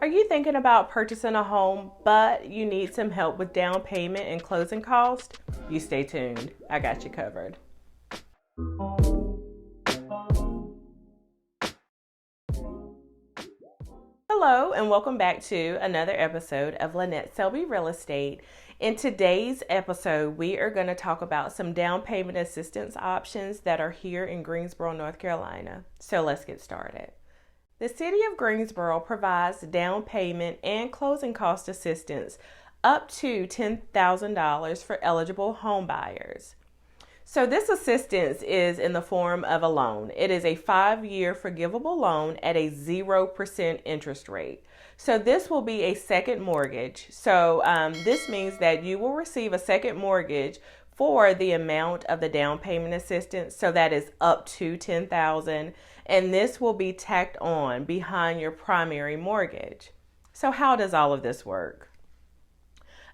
Are you thinking about purchasing a home, but you need some help with down payment and closing costs? You stay tuned. I got you covered. Hello, and welcome back to another episode of Lynette Selby Real Estate. In today's episode, we are going to talk about some down payment assistance options that are here in Greensboro, North Carolina. So let's get started. The City of Greensboro provides down payment and closing cost assistance up to $10,000 for eligible home buyers. So this assistance is in the form of a loan. It is a 5-year forgivable loan at a 0% interest rate. So this will be a second mortgage. So this means that you will receive a second mortgage for the amount of the down payment assistance. So that is up to $10,000, and this will be tacked on behind your primary mortgage. So how does all of this work?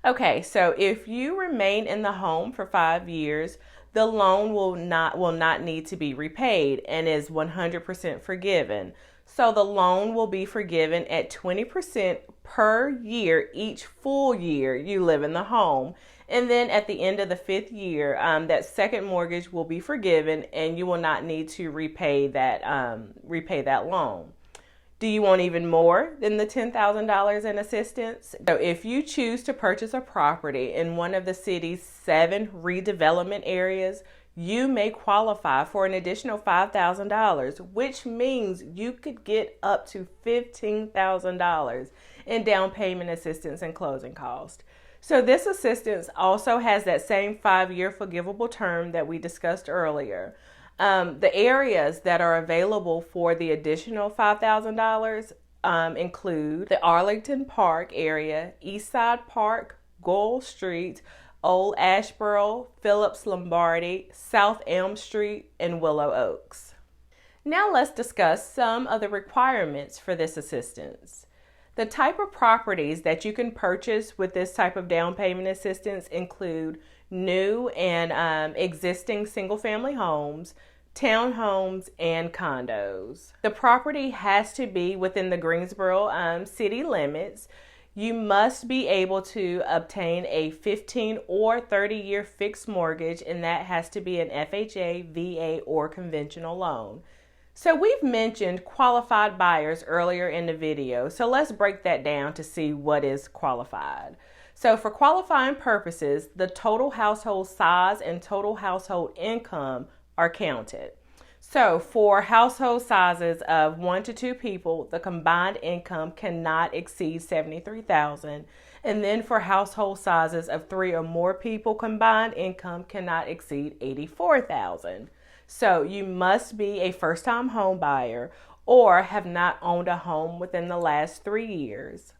Okay, so if you remain in the home for 5 years, the loan will not need to be repaid and is 100% forgiven. So the loan will be forgiven at 20% per year each full year you live in the home. And then at the end of the 5th year, that second mortgage will be forgiven and you will not need to repay that loan. Do you want even more than the $10,000 in assistance? So if you choose to purchase a property in one of the city's 7 redevelopment areas, you may qualify for an additional $5,000, which means you could get up to $15,000 in down payment assistance and closing costs. So this assistance also has that same 5-year forgivable term that we discussed earlier. The areas that are available for the additional $5,000 include the Arlington Park area, Eastside Park, Gold Street, Old Ashboro, Phillips Lombardi, South Elm Street, and Willow Oaks. Now let's discuss some of the requirements for this assistance. The type of properties that you can purchase with this type of down payment assistance include new and existing single-family homes, townhomes, and condos. The property has to be within the Greensboro city limits. You must be able to obtain a 15 or 30-year fixed mortgage, and that has to be an FHA, VA, or conventional loan. So we've mentioned qualified buyers earlier in the video, so let's break that down to see what is qualified. So for qualifying purposes, the total household size and total household income are counted. So for household sizes of 1 to 2 people, the combined income cannot exceed $73,000. And then for household sizes of 3 or more people, combined income cannot exceed $84,000. So you must be a first-time home buyer or have not owned a home within the last 3 years.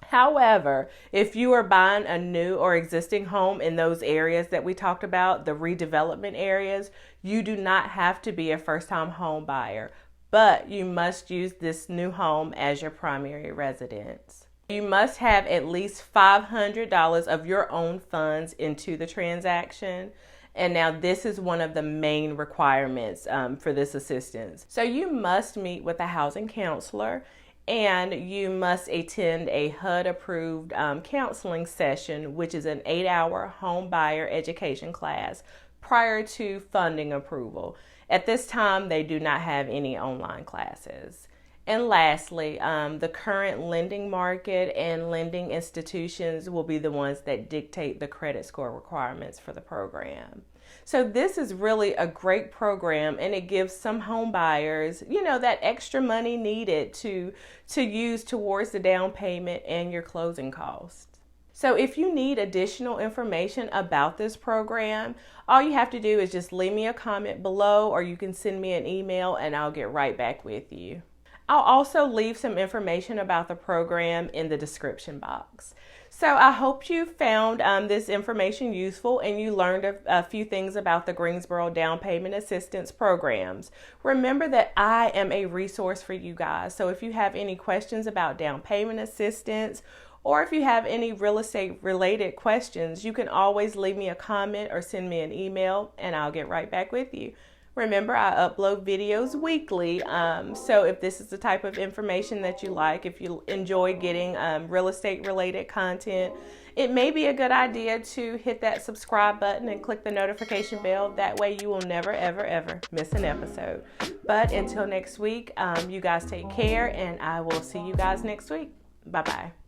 However, if you are buying a new or existing home in those areas that we talked about, the redevelopment areas, you do not have to be a first-time home buyer, but you must use this new home as your primary residence. You must have at least $500 of your own funds into the transaction. And now this is one of the main requirements for this assistance. So you must meet with a housing counselor, and you must attend a HUD-approved counseling session, which is an 8-hour home buyer education class prior to funding approval. At this time, they do not have any online classes. And lastly, the current lending market and lending institutions will be the ones that dictate the credit score requirements for the program. So this is really a great program, and it gives some home buyers, that extra money needed to use towards the down payment and your closing costs. So if you need additional information about this program, all you have to do is just leave me a comment below, or you can send me an email and I'll get right back with you. I'll also leave some information about the program in the description box. So I hope you found this information useful and you learned a few things about the Greensboro Down Payment Assistance programs. Remember that I am a resource for you guys. So if you have any questions about down payment assistance, or if you have any real estate related questions, you can always leave me a comment or send me an email and I'll get right back with you. Remember, I upload videos weekly, so if this is the type of information that you like, if you enjoy getting real estate related content, it may be a good idea to hit that subscribe button and click the notification bell. That way you will never, ever, ever miss an episode. But until next week, you guys take care, and I will see you guys next week. Bye-bye.